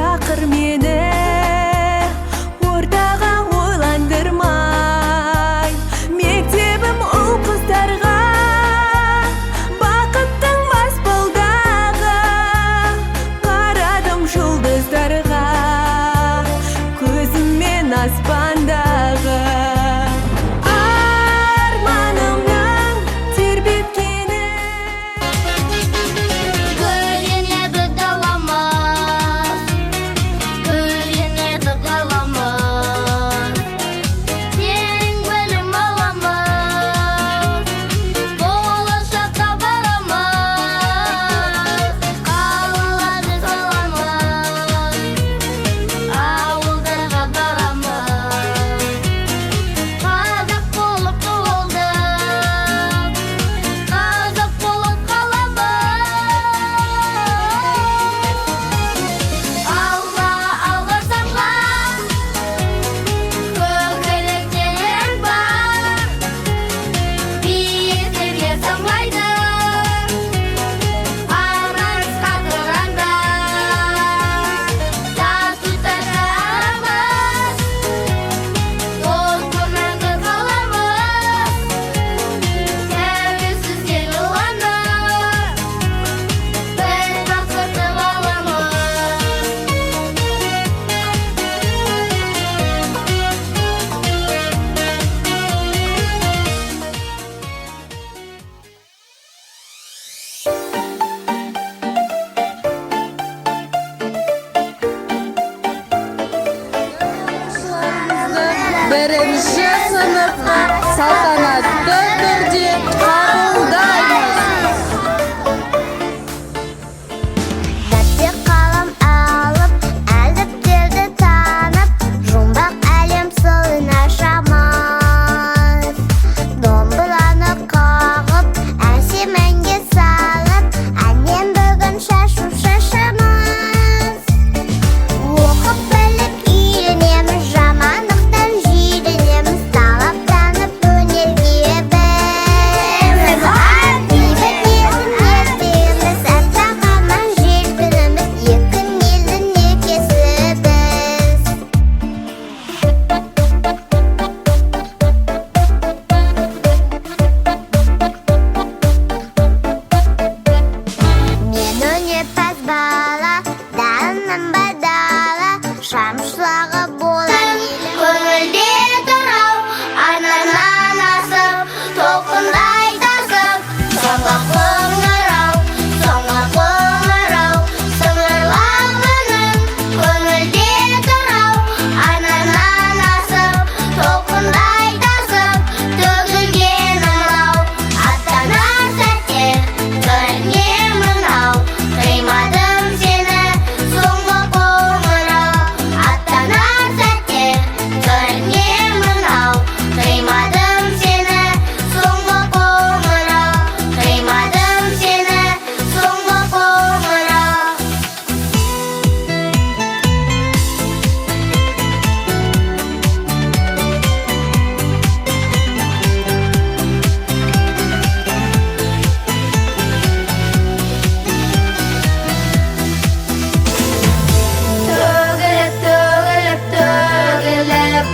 шақыр мені, ортаға ойландырмай. Мектебім ұл қыздарға, бақыттың баспалдағы. Қарадым жұлдыздарға, көзіммен аспандағы. Birinci sınıfı saltanatlı түрде қабылдаймыз. Дәптер қалам алып, әліптерді танып, жұмбақ әлем сырын ашамыз. Домбыраны қағып, әсем әнге салып, әннен бүгін шашу шашамыз. Оқып біліп үйренеміз, жамандықтан жиренеміз, талаптанып өнерге бәріміз. Бейбіт елдің ертегіміз, әппақ аман жер күніміз, екі елдің некесі біз. Мен өнерпаз бала, дарыным бадала, шамшылағы болар елім. Көңілде тұрау, арнанан асып, толқындай тасып, соңға қоңырау, сыңғырлап үнің. Көңілде тұрау, арнанан асып, толқындай тасып, төгілген ылау. Аттанар сәтте көрінемін ау, қимадым сені соңғы қоңырау. Аттанар сәтте көрінемін ау, қимадым сені соңғы қоңырау. Қимадым сені соңғы қоңырау. Төгіліп, төгіліп, төгіліп,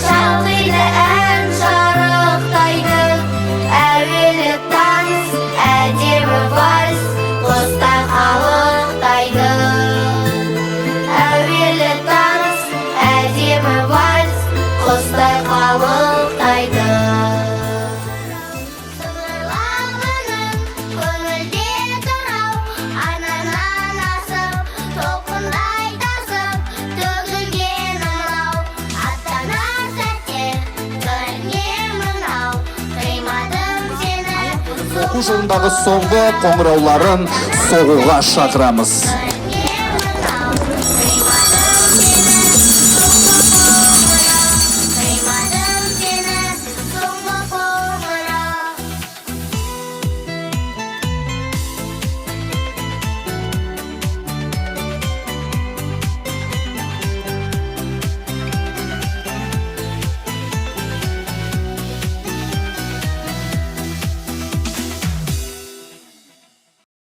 шалқиды ән шарықтайды. Әуелі таныс, әдемі вальс, құстай қалықтайды. Әуелі таныс, әдемі вальс, құстай қалықтайды. Сыңғырлап үнің, көңілде тұрау, арнанан асып, толқындай тасып, төгілген ылау. Аттанар сәтте көрінемін ау, қимадым сені Оқу жылындағы соңғы қоңырауларын соғуға шақырамыз.